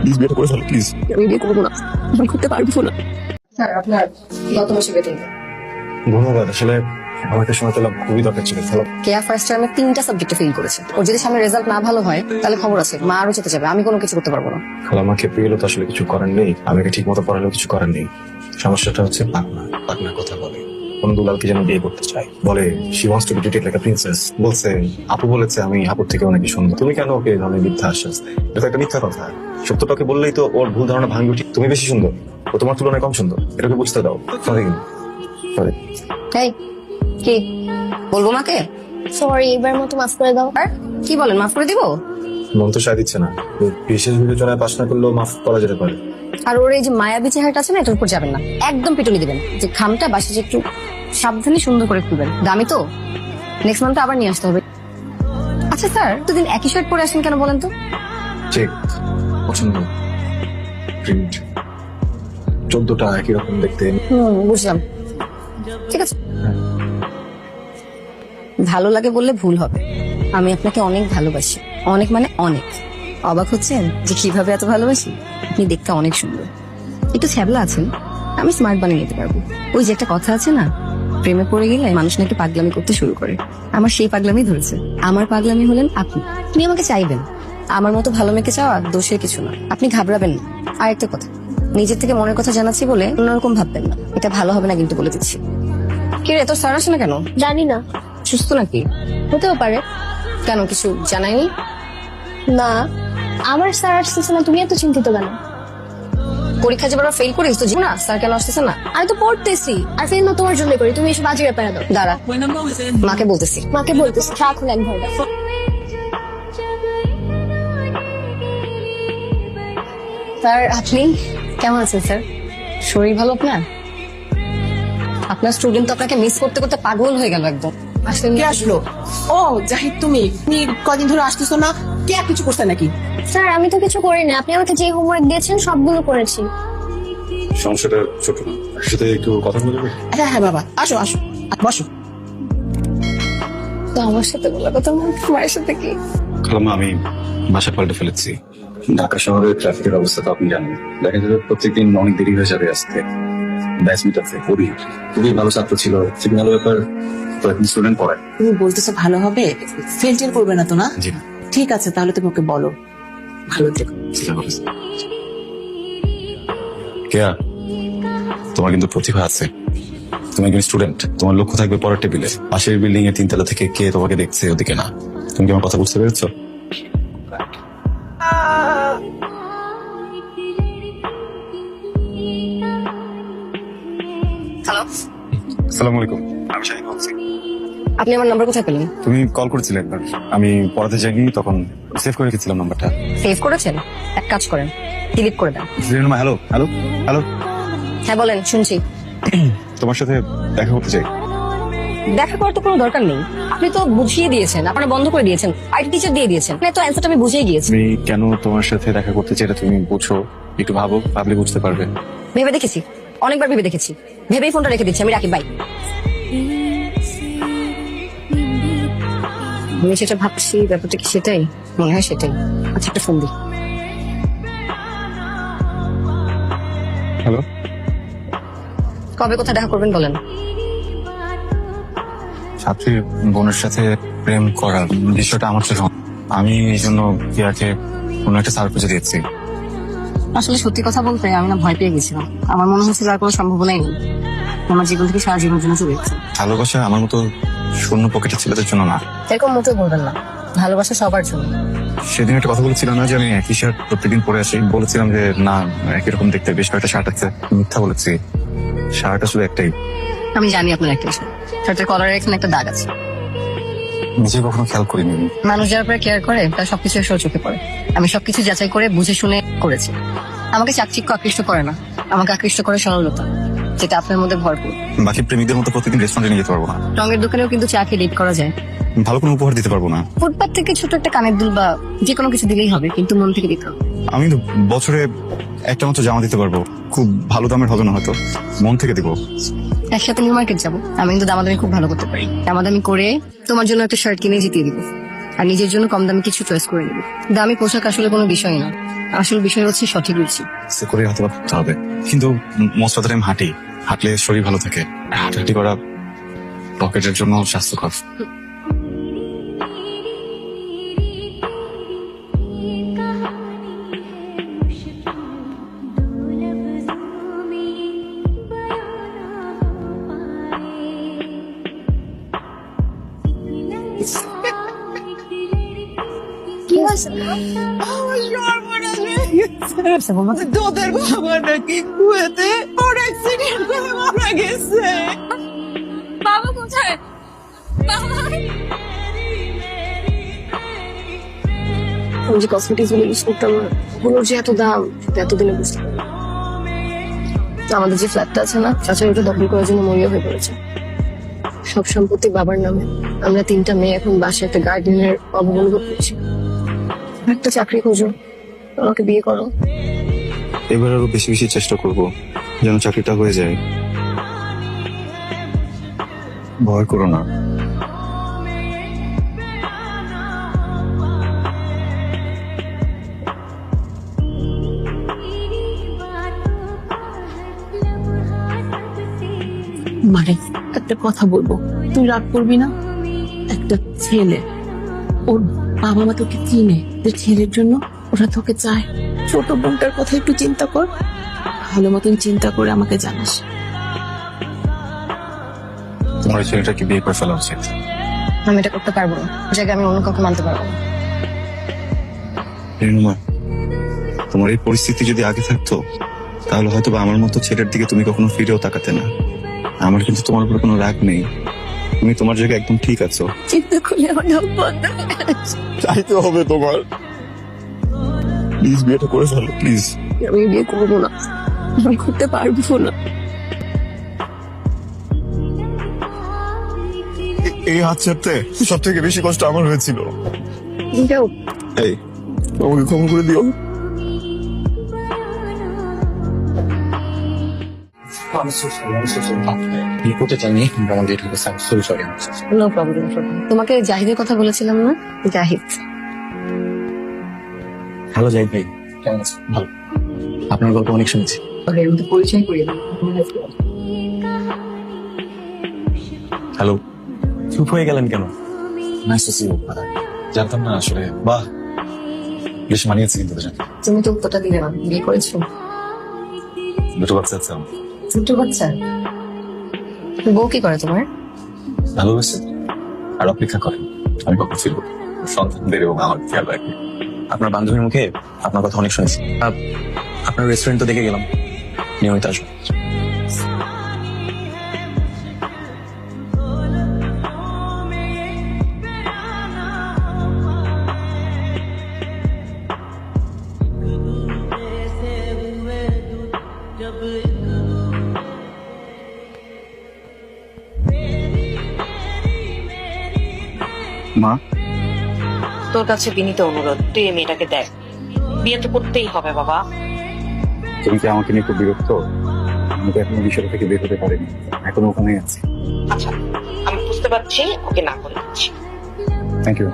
Please বিয়ে করে ফেলো please. আমি বিয়ে করবো না, আমি করতে পারবো না। স্যার আপনার গত মাসে বেতন ধন্যবাদ। আসলে আমাকে সময় পেলাম, খুবই দরকার ছিল। কেয়া ফার্স্ট টার্মে 3টা সাবজেক্টে ফেল করেছে। ওর যদি সামনে রেজাল্ট না ভালো হয় তাহলে খবর আছে, মা আরো চেতে যাবে। আমি কোনো কিছু করতে পারবো না। খালামা খেপে গেলে তো আসলে কিছু করার নেই, আমাকে ঠিক মতো পড়ালেও কিছু করার নেই। সমস্যাটা হচ্ছে পাকনার কথা বলে। কোন দুলালকে যেন বিয়ে করতে চাই, বলে she wants to be treated like a princess. বলছে আপু বলেছে আমি আপুর থেকে অনেক সুন্দর। তুমি কেন ওকে এই ধরনের মিথ্যা আশ্বাস? এটা তো একটা মিথ্যা কথা। সত্যটাকে বললেই তো ওর ভুল ধারণা ভাঙবে। ঠিক তুমি বেশি সুন্দর, ও তোমার তুলনায় কম সুন্দর, এটাকে বুঝতে দাও। Sorry sorry. এই কি বলবো মাকে? সরি, এবার মতো মাফ করে দাও। আর কি বলেন, মাফ করে দিব? মন তো সায় দিচ্ছে না। বিশেষ বিবেচনায় পাশ না করলেও মাফ করা যেতে পারে। আর ওর এই যে মায়াবী চেহারাটা আছে না, এটার উপর যাবেন না, একদম পিটুনি দিবেন। যে খামটা বাসে যে একটু সাবধানে সুন্দর করে খুলবেন, দামি তো। নেক্সট মান্থে আবার নিয়ে আসতে হবে। আচ্ছা স্যার, দুদিন একই শার্ট পরে আসেন কেন বলেন তো? ঠিক পছন্দ, প্রিন্ট 14টা একই রকম দেখতে। বুঝলাম, ঠিক আছে। ভালো লাগে বললে ভুল হবে। আমি আপনাকে অনেক ভালোবাসি, অনেক মানে অনেক। অবাক হচ্ছেন যে কিভাবে এত ভালোবাসি? আপনি দেখতে অনেক সুন্দর, একটু ছ্যাবলা আছেন, আমি স্মার্ট বানিয়ে নিতে পারবো। ওই যে একটা কথা আছে না, প্রেমে পড়ে গেলে মানুষ না একটু পাগলামি করতে শুরু করে। আমার সেই পাগলামি ধরেছে। আমার পাগলামি হলেন আপনি। আপনি আমাকে চাইবেন, আমার মতো ভালো মেয়েকে চাওয়া দোষের কিছু না। আপনি ঘাবড়াবেন না। আর একটা কথা, নিজের থেকে মনের কথা জানাচ্ছি বলে অন্যরকম ভাববেন না, এটা ভালো হবে না কিন্তু বলে দিচ্ছি। কি রে, তোর স্যার আসে না কেন? জানি না, সুস্থ নাকি? হতেও পারে। কেন কিছু জানায়নি? না, আমার স্যার আসতেছে না, তুমি এত চিন্তিত কেন? পরীক্ষা যে বারবার ফেল করিস তো না, স্যার কেন আসতেছে না? আমি তো পড়তেছি, আর ফেল না তোমার জন্য করি, তুমি এসব বাজে ব্যাপারে দাও। দাঁড়া, মাকে বলতেছি। মাকে বলতেছি, সারাক্ষণ এক ভয় দাও। স্যার আপনি কেমন আছেন স্যার? শরীর ভালো আপনার? আপনার স্টুডেন্ট তো আপনাকে মিস করতে করতে পাগল হয়ে গেল একদম। আসলে কে আসলো? ও জাহিদ, তুমি কদিন ধরে আসতেছো না? কে আর কিছু করছে নাকি? স্যার আমি তো কিছু করিনি, আপনি আমাকে যে হোমওয়ার্ক দিয়েছেন সবগুলো করেছি। সমস্যাটা ছোট না, সাথে একটু কথা বলে যাবে? হ্যাঁ হ্যাঁ বাবা, আসো আসো, বসো। তো আমার সাথে বলা কথা মায়ের সাথে কি? খালাম্মা আমি বাসা পাল্টে ফেলেছি। ঢাকা শহরের ট্রাফিকের অবস্থা তো আপনি জানেন। দেখা যাবে প্রত্যেকদিন অনেক দেরি হয়ে যাবে আসতে। ব্যাচমেট আছে, খুবই ভালো ছাত্র ছিল, সিগন্যাল ব্যাপার তো এখন স্টুডেন্ট পড়ায়। তুমি বলতেছো ভালো হবে, ফেল টেল করবে না তো না? জি না। ঠিক আছে, তাহলে তুমি ওকে বলো ভালো থেকো। কেয়া, তোমার কিন্তু প্রতিভা আছে, তুমি একজন স্টুডেন্ট, তোমার লক্ষ্য থাকবে পরের টেবিলে। পাশের বিল্ডিং এর 3 তলা থেকে কে তোমাকে দেখছে ওদিকে না। তুমি কি আমার কথা বুঝতে পেরেছো? হ্যালো, আসসালামু আলাইকুম, আমি শাহিদ বলছি। আপনি আমার নাম্বার কোথায় পেলেন? তুমি কল করেছিলে একবার, আমি পড়াতে যাইনি, তখন সেভ করে রেখেছিলাম নাম্বারটা। সেভ করেছেন? এক কাজ করেন, ডিলিট করে দেন। হ্যালো হ্যালো হ্যালো, হ্যাঁ বলেন, শুনছি। তোমার সাথে দেখা করতে চাই। দেখা করার তো কোনো দরকার নেই, আপনি তো বুঝিয়ে দিয়েছেন, আপনারা বন্ধ করে দিয়েছেন, আইটি টিচার দিয়ে দিয়েছেন, মানে তো অ্যান্সারটা আমি বুঝিয়ে গিয়েছি। আমি কেন তোমার সাথে দেখা করতে চাই এটা তুমি বুঝো, একটু ভাবলে বুঝতে পারবে। ভেবে দেখেছি, অনেকবার ভেবে দেখেছি, ভেবেই ফোনটা রেখে দিচ্ছি। আমি রাখি, বাই। আমি সেটা ভাবছি, ব্যাপারটা কি সেটাই? মনে হয় সেটাই। আচ্ছা, একটা ফোন দিই। হ্যালো, কবে কোথায় দেখা করবেন বলেন? ছাত্রীর বোনের সাথে প্রেম করার বিষয়টা আমার চোখে, আমি এই জন্য কেয়াকে কোনো একটা সারপ্রাইজ দিয়েছি। আসলে সত্যি কথা বলতে আমি না ভয় পেয়ে গেছিলাম। আমার মনে হচ্ছিল আর কোনো সম্ভাবনাই নেই, আমার জীবন থেকে সারা জীবনের জন্য চলে গেছে। ভালোবাসা আমার মতো শূন্য পকেটের ছেলেদের জন্য না। এরকম মোটেও বলবেন না, ভালোবাসা সবার জন্য। সেদিন একটা কথা বলেছিলাম না যে আমি একই শার্ট প্রত্যেকদিন পরে আসি? বলেছিলাম যে না, একই রকম দেখতে বেশ কয়েকটা শার্ট আছে। মিথ্যা বলেছি, শার্ট আসলে একটাই। আমি জানি আপনার একটা শার্টের কলারের এখানে একটা দাগ আছে। নিজে কখনো খেয়াল করিনি। মানুষ যার উপরে কেয়ার করে তার সবকিছু এসে চোখে পড়ে। আমি সবকিছু যাচাই করে বুঝে শুনে করেছি। আমাকে চাকচিক্য আকৃষ্ট করে না, আমাকে আকৃষ্ট করে সরলতা, যেটা আপনার মধ্যে ভরপুর। বাকি প্রেমিকদের মতো প্রতিদিন রেস্টুরেন্টে নিয়ে যেতে পারবো না। রঙের দোকানেও কিন্তু চা খেয়ে ডেট করা যায়। ভালো কোনো উপহার দিতে পারবো না। ফুটপাত থেকে ছোট একটা কানের দুল বা যে কোনো কিছু দিলেই হবে, কিন্তু মন থেকে দিতে হবে। আমি তো বছরে একটা মতো জামা দিতে পারবো, খুব ভালো দামের হবে না হয়তো, মন থেকে দিব। একসাথে নিউ মার্কেট যাবো, আমি কিন্তু দামাদামি খুব ভালো করতে পারি। দামাদামি করে তোমার জন্য একটা শার্ট কিনে জিতিয়ে দিব, আর নিজের জন্য কম দামি কিছু চয়েস করে নিব। দামি পোশাক আসলে কোনো বিষয় না, আসল বিষয় হচ্ছে সঠিক রুচি। সে করে হয়তো বা করতে হবে, কিন্তু মোস্ট অফ দ্য টাইম হাঁটি, হাঁটলে শরীর ভালো থাকে। হাঁটাহাঁটি করা পকেটের জন্য স্বাস্থ্যকর। কি হয়েছে? তোদের বাবা নাকি কুয়েতে ওর অ্যাক্সিডেন্ট করে মারা গেছে। বাবা কোথায়? আমি যে কসমেটিক্স গুলো ইউজ করতাম ওগুলোর যে এত দাম সেটা এতদিনে বুঝতে পারি। আমাদের যে ফ্ল্যাটটা আছে না, চাচা ওটা দখল করার জন্য মরিয়া হয়ে পড়েছে। সব সম্পত্তি বাবার নামে। আমরা 3টা মেয়ে এখন বাসায় একটা গার্ডেনের অবলম্বন করছি। একটা চাকরি খোঁজো, আমাকে বিয়ে করো। এবার আরো বেশি বেশি চেষ্টা করব যেন চাকরিটা হয়ে যায়। ভয় করো না। মানে একটা কথা বলবো, তুই রাগ করবি না? একটা ছেলে, ওর বাবা মা তোকে চিনে, যে ছেলের জন্য ওরা তোকে চায়। ছোট বোনটার কথা একটু চিন্তা কর, ভালো মতন চিন্তা করে আমাকে জানাস। তোমার ছেলেটাকে বিয়ে করে ফেলা উচিত। আমি এটা করতে পারবো না, ওই জায়গায় আমি অন্য কাউকে মানতে পারবো না। রেনুমা, তোমার এই পরিস্থিতি যদি আগে থাকতো তাহলে হয়তো বা আমার মতো ছেলের দিকে তুমি কখনো ফিরেও তাকাতে না। আমার কিন্তু তোমার উপর কোনো রাগ নেই, তুমি তোমার জায়গায় একদম ঠিক আছো। চিন্তা করলে আমার নাম বন্ধ হয়ে গেছে। চাইতে হবে তোমার, প্লিজ বিয়েটা করে ফেলো প্লিজ। আমি বিয়ে করবো না, আমি করতে পারবো না। এই হাত ছাড়তে সব থেকে বেশি কষ্ট আমার হয়েছিল। যাও, এই আমাকে ক্ষমা করে দিও। No problem. তোমাকে জাহিদের কথা বলেছিলাম না? জাহিদ। হ্যালো জাহিদ ভাই, কেমন আছেন? ভালো। আপনার গল্প অনেক শুনেছি। পরিচয় করিয়ে দাও। হ্যালো। চুপ হয়ে গেলেন কেন? Nice to see you. জানতাম না আসলে। বাহ, বেশ মানিয়েছে কিন্তু দুজন। তুমি তো উত্তরটা দিলে না। বিয়ে করেছো? দুটো বাচ্চা আছে আমার। ছোট বাচ্চা? বউ কি করে তোমার? ভালোবাসে আর অপেক্ষা করেন আমি কখন ফিরবো। সন্তানদের এবং আমার খেয়াল রাখি। আপনার বান্ধবীর মুখে আপনার কথা অনেক শুনেছি। আপনার রেস্টুরেন্ট তো দেখে গেলাম, নিয়মিত আসবো। মা, তোর কাছে বিনীত অনুরোধ, তুই এই মেয়েটাকে দেখ। বিয়ে তো করতেই হবে বাবা। তুমি কি আমাকে নিয়ে খুব বিরক্ত? আমি তো এখনো বিষয়টা থেকে বের হতে পারিনি, এখনো ওখানেই আছি। আচ্ছা, আমি বুঝতে পারছি, ওকে না করে দিচ্ছি। Thank you.